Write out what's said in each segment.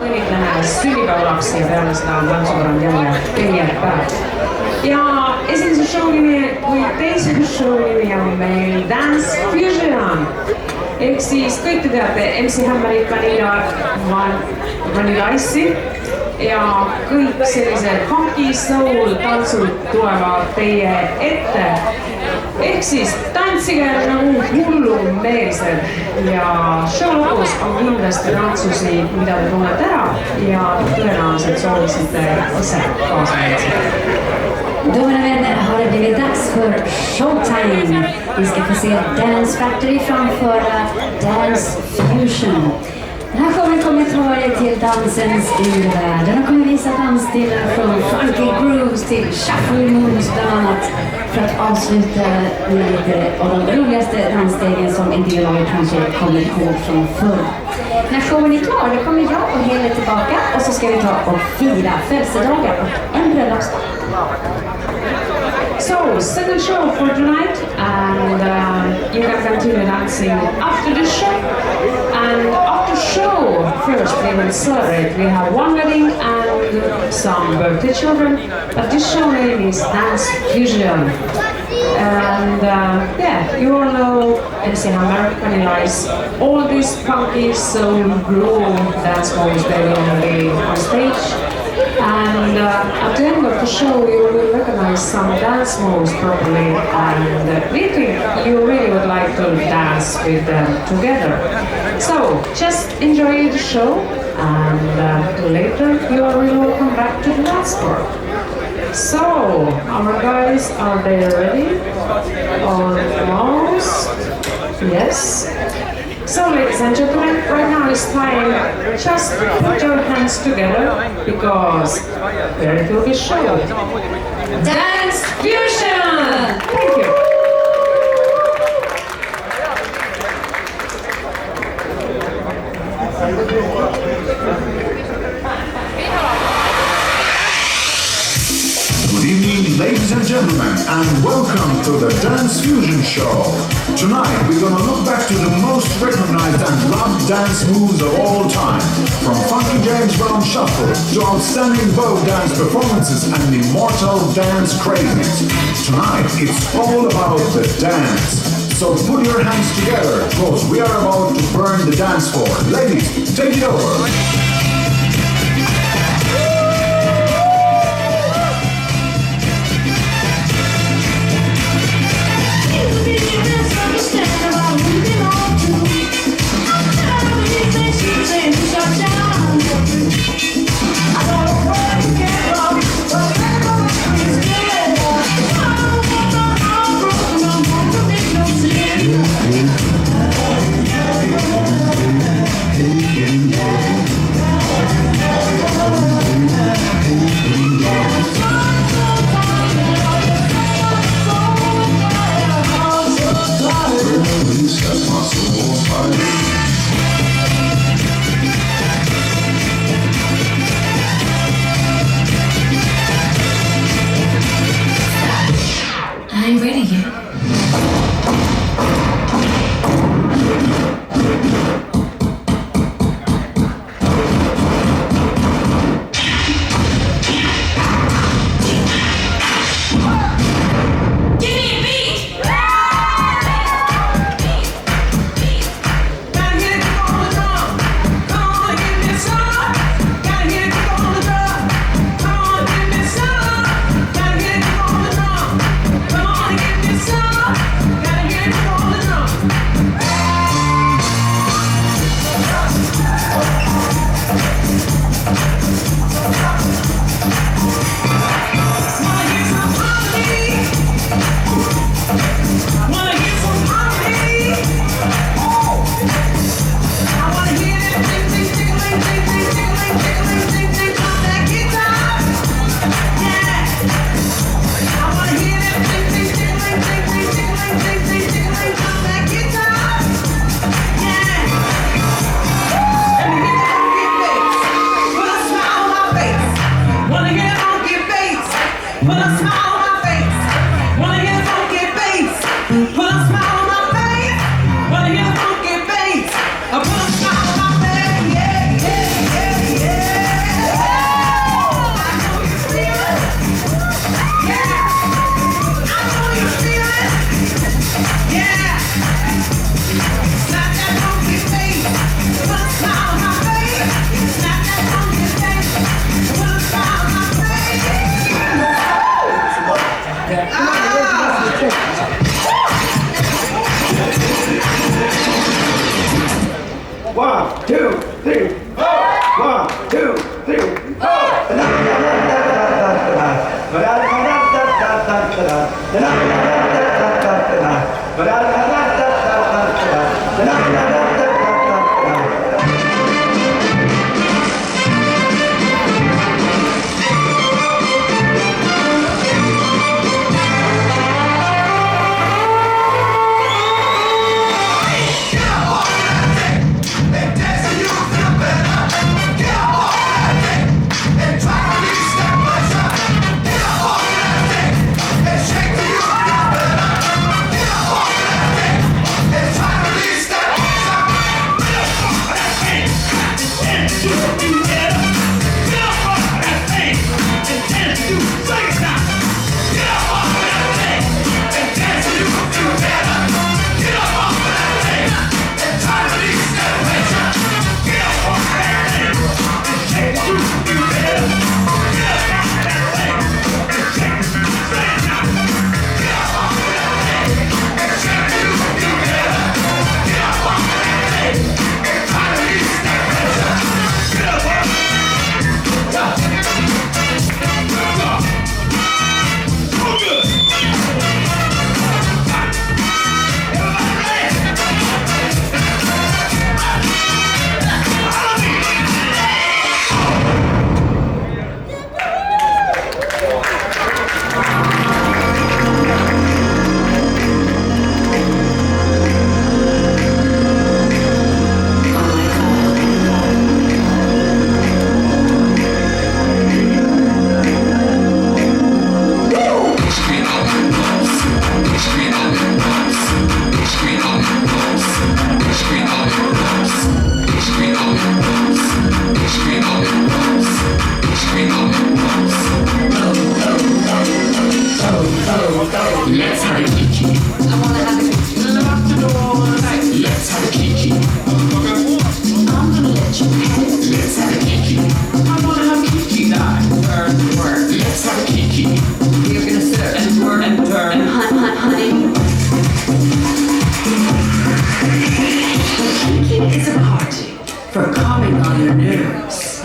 õnnitleme sünnipäevalapsi ja peale seda on tantsupäev jälle teie päev. Ja esimese show nimi või teise show nimi on meil Dance Fusion. Ehk siis kõik te teate MC Hammerit, Vanilla Ice'i ja kõik sellised funky soul tantsud tulevad teie ette. Ehk siis tantsige nagu hullumeelsed ja show lõpus on kindlasti tantsusi, mida te tunnete ära ja tõenäoliselt soovisite ise kaasa mängida. Då mina vänner har det blivit dags för showtime. Vi ska få se Dance Factory framföra Dance Fusion. Den här showen kommer ta er till dansens yrvärld. Den kommer visa dansstilar från funky grooves till shuffle moves bland annat. För att avsluta med lite av de roligaste dansstegen som en del av er kanske kommer ihåg från förr. När showen är klar, då kommer jag och Helle tillbaka och så ska vi ta och fira födelsedagar och en bröllopsdag. So, second show for tonight, and you can continue dancing after the show. And after show, first we will celebrate. We have one wedding and some birthday children, but this show name is Dance Fusion. And yeah, you all know MC Hammer, Vanilla Ice, all these funky soul groove dance moves they will be on stage. And at the end of the show you will recognize some dance moves properly, and we think you really would like to dance with them together. So just enjoy the show, and later you are really welcome back to the dance floor. So, our guys, are they ready? Almost? Yes? So, ladies and gentlemen, right now is time. Just put your hands together because there it will be show. Dance Fusion! Thank you. Good evening, ladies and gentlemen, and welcome to the Dance Fusion Show. Tonight, we're gonna look back to the most recognized and loved dance moves of all time. From funky James Brown shuffle to outstanding Vogue dance performances and immortal dance crazies. Tonight, it's all about the dance. So put your hands together, because we are about to burn the dance floor. Ladies, take it over.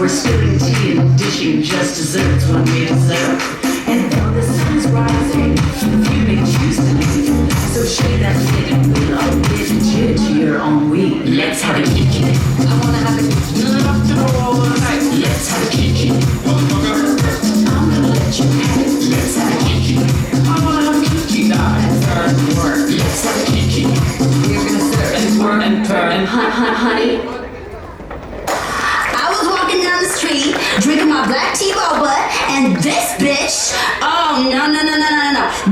We're spilling tea and dishing just desserts when we observe. And though the sun's rising, you may choose to leave. So shake that lid and we'll all get a cheer to your own week. Let's have a kiki. I wanna have a kiki. Let's have a kiki. I'm gonna let you have it. Let's have a kiki. I wanna have a kiki. That's hard work. Let's have a kiki. We're gonna serve and work and turn. And honey. I was walking down the street, drinking my black tea boba, and this bitch, oh no.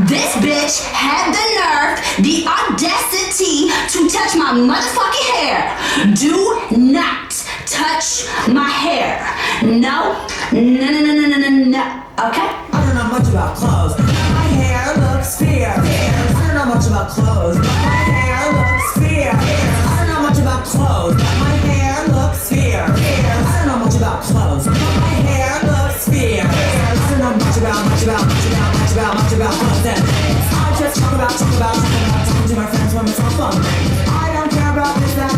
This bitch had the nerve, the audacity to touch my motherfucking hair. Do not touch my hair. No. Okay? I don't know much about clothes, but my hair looks fierce. I don't know much about clothes, but my hair looks fierce. I don't know much about clothes, but my hair looks fierce. I don't know much about clothes, but my hair looks fierce. I don't know much about clothes, and I just talking to my friends when it's on phone. I don't care about this, that,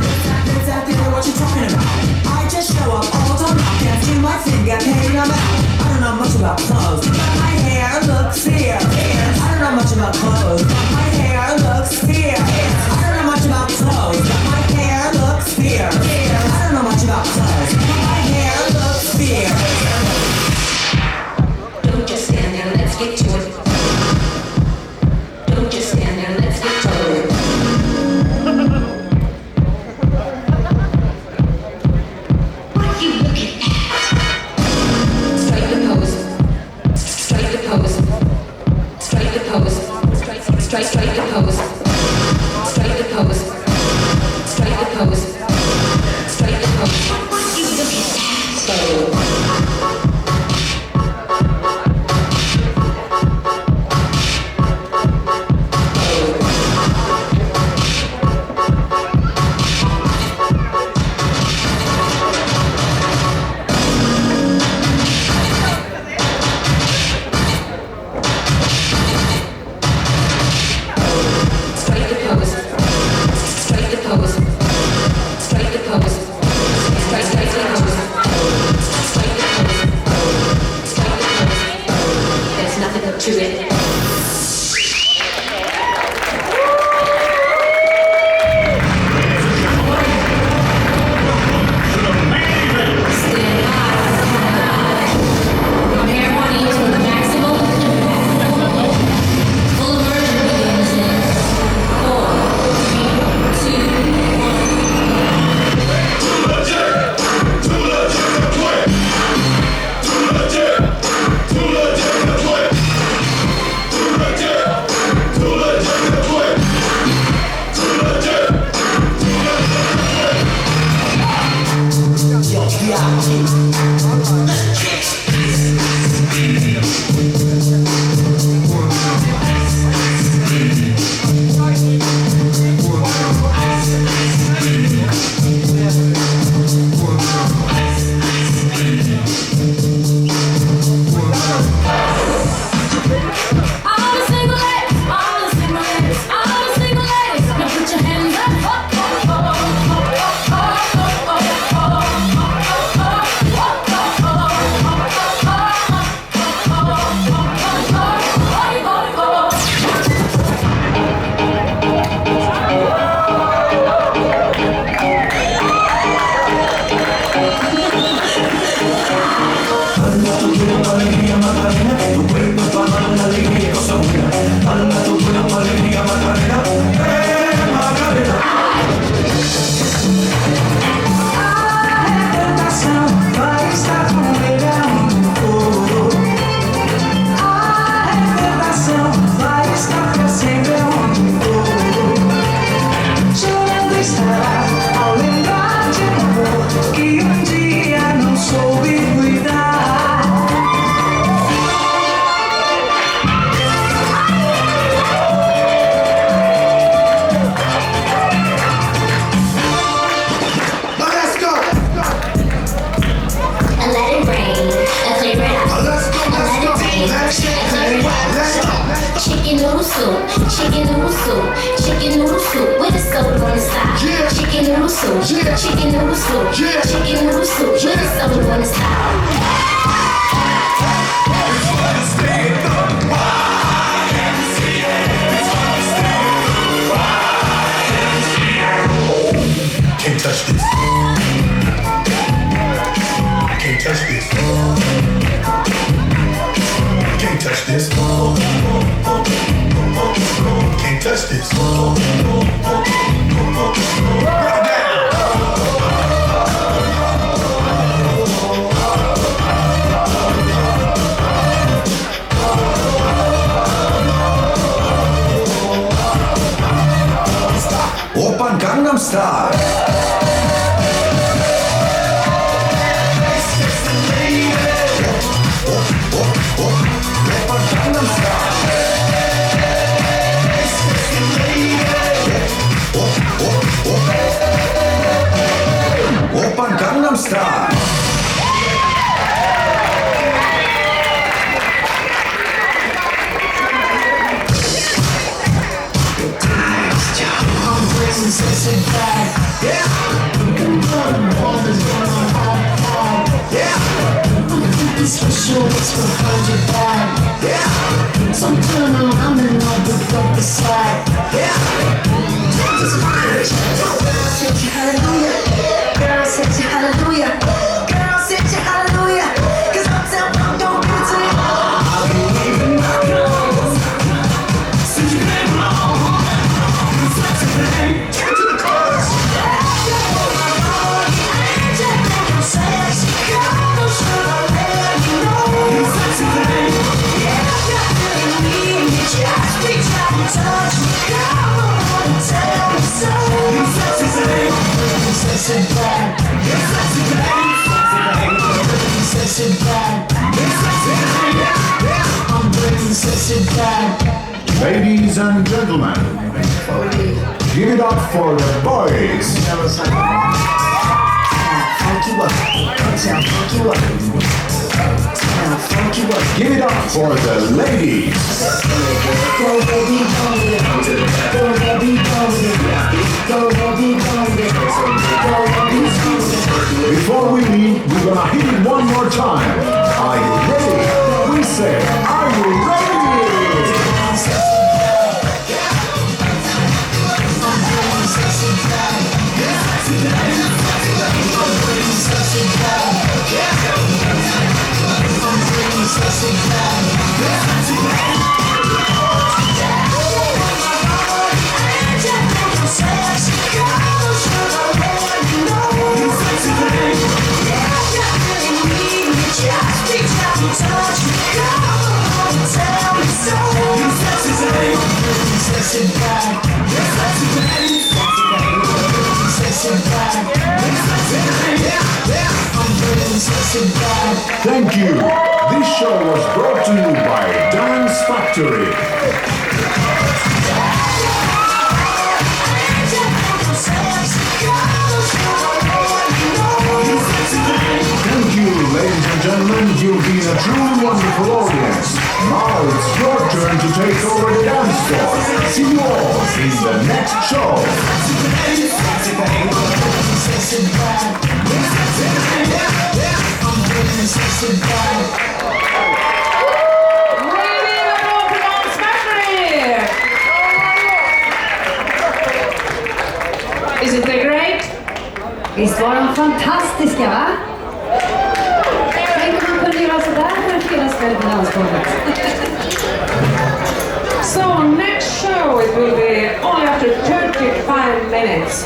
what you talking about. I just show up all the time, can't see my feet, get paid, I'm out. I don't know much about clothes, but my hair looks fierce. I don't know much about clothes, but my hair looks fierce. I don't know much about clothes, but my hair looks fierce. I don't know much about clothes, but my hair looks fierce. Don't just stand there, let's get to it. Don't just stand there, let's get to it. What are you looking at? Strike the pose. Strike the pose. Strike the pose. Strike the pose. Strike the pose. Strike the pose. Strike the pose. What are you looking at? To it. Que um dia não soube cuidar. soup, chicken noodle soup, chicken noodle soup with a soda on the side. Yeah. Chicken noodle soup, Yeah. chicken noodle soup, Yeah. chicken noodle soup with a soda on the side. Can't touch this. Can't touch this. Can't touch this. Can't touch this. Right down. Oppan Gangnam Style. Oppan Gangnam Style. Special it's for 100 bad. Yeah. So turn on, I'm in love with the side. Yeah. Set you hallelujah. Girl, set you hallelujah. Girl, set you hallelujah. 'Cause Uptown Funk don't give it to you. I believe in my clothes. Since you came along, it's such a thing. Get to the chorus. Ladies and gentlemen, give it up for the boys. Give it up for the ladies. Go baby, go with it. Go baby, go with it. Go baby, go with it. Go baby, go with it. Before we leave, we're gonna hit it one more time. Are you ready? We say, are you ready? Thank you. This show was brought to you by Dance Factory. Thank you, ladies and gentlemen. You've been a truly wonderful audience. Now it's your turn to take over the dance floor. See you all in the next show. Isn't it great? Visst var de fantastiska, va? Tänk om man kunde göra sådär för en fredagskväll på dansgolvet. So next show it will be only after 35 minutes.